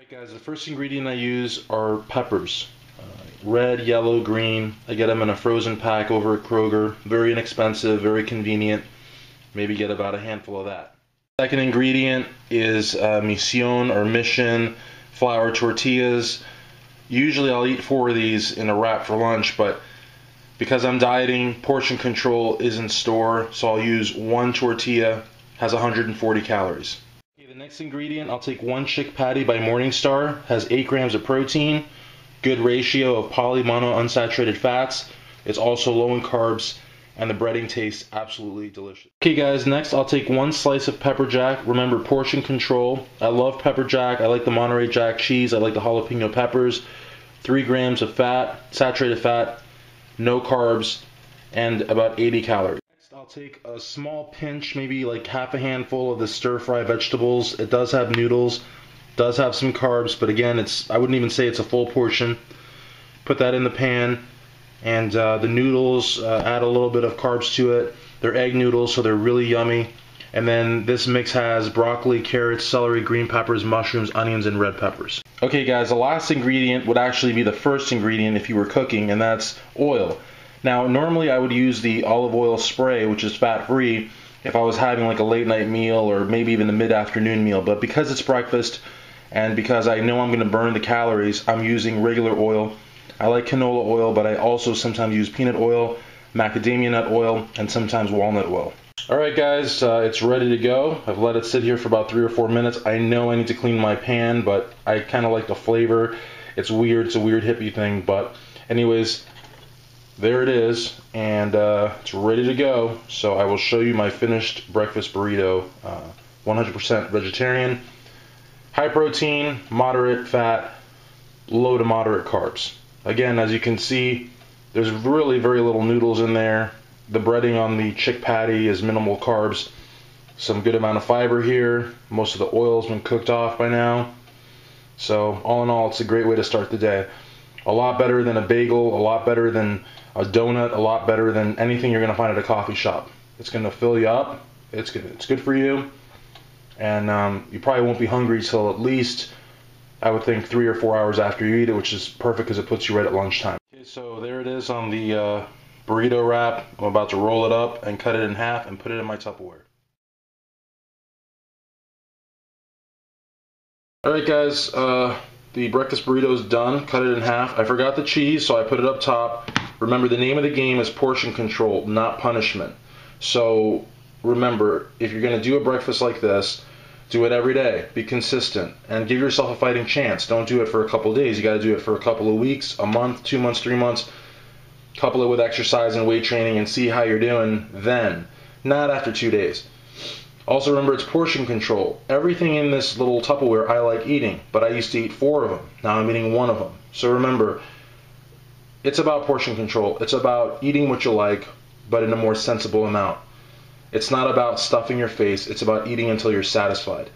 Alright guys, the first ingredient I use are peppers. Red, yellow, green. I get them in a frozen pack over at Kroger. Very inexpensive, very convenient. Maybe get about a handful of that. Second ingredient is mission flour tortillas. Usually I'll eat 4 of these in a wrap for lunch, but because I'm dieting, portion control is in store, so I'll use 1 tortilla, has 140 calories. Okay, the next ingredient, I'll take 1 chick patty by Morningstar, has 8 grams of protein, good ratio of poly, mono, unsaturated fats. It's also low in carbs, and the breading tastes absolutely delicious. Okay guys, next I'll take 1 slice of pepper jack. Remember, portion control. I love pepper jack. I like the Monterey Jack cheese. I like the jalapeno peppers. 3 grams of fat, saturated fat, no carbs, and about 80 calories. Next I'll take a small pinch, maybe like half a handful of the stir-fry vegetables. It does have noodles, does have some carbs, but again, I wouldn't even say it's a full portion. Put that in the pan. And the noodles add a little bit of carbs to it. They're egg noodles, so they're really yummy. And then this mix has broccoli, carrots, celery, green peppers, mushrooms, onions, and red peppers. Okay guys, the last ingredient would actually be the first ingredient if you were cooking, and that's oil. Now normally I would use the olive oil spray, which is fat-free, if I was having like a late night meal or maybe even a mid-afternoon meal. But because it's breakfast and because I know I'm going to burn the calories, I'm using regular oil. I like canola oil, but I also sometimes use peanut oil, macadamia nut oil, and sometimes walnut oil. Alright guys, it's ready to go. I've let it sit here for about 3 or 4 minutes. I know I need to clean my pan, but I kind of like the flavor. It's weird, it's a weird hippie thing, but anyways, there it is, and it's ready to go. So I will show you my finished breakfast burrito. 100% vegetarian, high protein, moderate fat, low to moderate carbs. Again, as you can see, there's really very little noodles in there. The breading on the chick patty is minimal carbs. Some good amount of fiber here. Most of the oil's been cooked off by now. So all in all, it's a great way to start the day. A lot better than a bagel, a lot better than a donut, a lot better than anything you're going to find at a coffee shop. It's going to fill you up. It's good for you. And you probably won't be hungry till at least, I would think, 3 or 4 hours after you eat it, which is perfect because it puts you right at lunchtime. Okay, so there it is on the burrito wrap. I'm about to roll it up and cut it in half and put it in my Tupperware. Alright guys, the breakfast burrito is done. Cut it in half. I forgot the cheese, so I put it up top. Remember, the name of the game is portion control, not punishment. So remember, if you're going to do a breakfast like this, do it every day. Be consistent and give yourself a fighting chance. Don't do it for a couple of days. You got to do it for a couple of weeks, a month, 2 months, 3 months. Couple it with exercise and weight training and see how you're doing then, not after 2 days. Also remember, it's portion control. Everything in this little Tupperware I like eating, but I used to eat 4 of them. Now I'm eating 1 of them. So remember, it's about portion control. It's about eating what you like, but in a more sensible amount. It's not about stuffing your face. It's about eating until you're satisfied.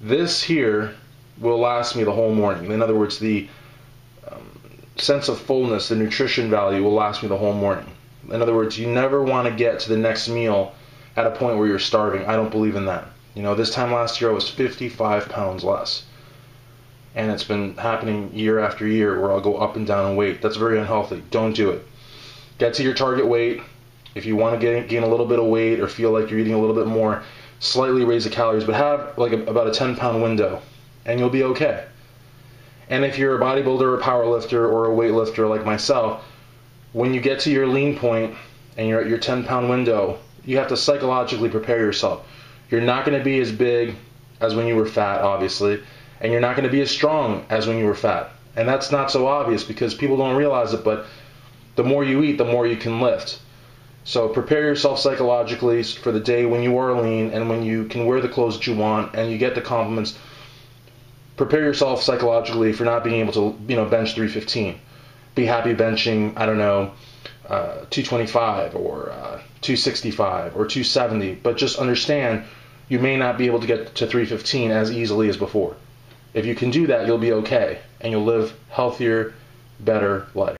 This here will last me the whole morning. In other words, the sense of fullness, the nutrition value will last me the whole morning. In other words, you never want to get to the next meal at a point where you're starving. I don't believe in that. You know, this time last year I was 55 pounds less. And it's been happening year after year where I'll go up and down in weight. That's very unhealthy. Don't do it. Get to your target weight. If you want to gain a little bit of weight or feel like you're eating a little bit more, slightly raise the calories, but have like about a 10-pound window, and you'll be okay. And if you're a bodybuilder or a power lifter or a weightlifter like myself, when you get to your lean point and you're at your 10-pound window, you have to psychologically prepare yourself. You're not going to be as big as when you were fat, obviously, and you're not going to be as strong as when you were fat. And that's not so obvious because people don't realize it, but the more you eat, the more you can lift. So prepare yourself psychologically for the day when you are lean and when you can wear the clothes that you want and you get the compliments. Prepare yourself psychologically for not being able to, bench 315. Be happy benching, 225 or 265 or 270, but just understand you may not be able to get to 315 as easily as before. If you can do that, you'll be okay, and you'll live healthier, better life.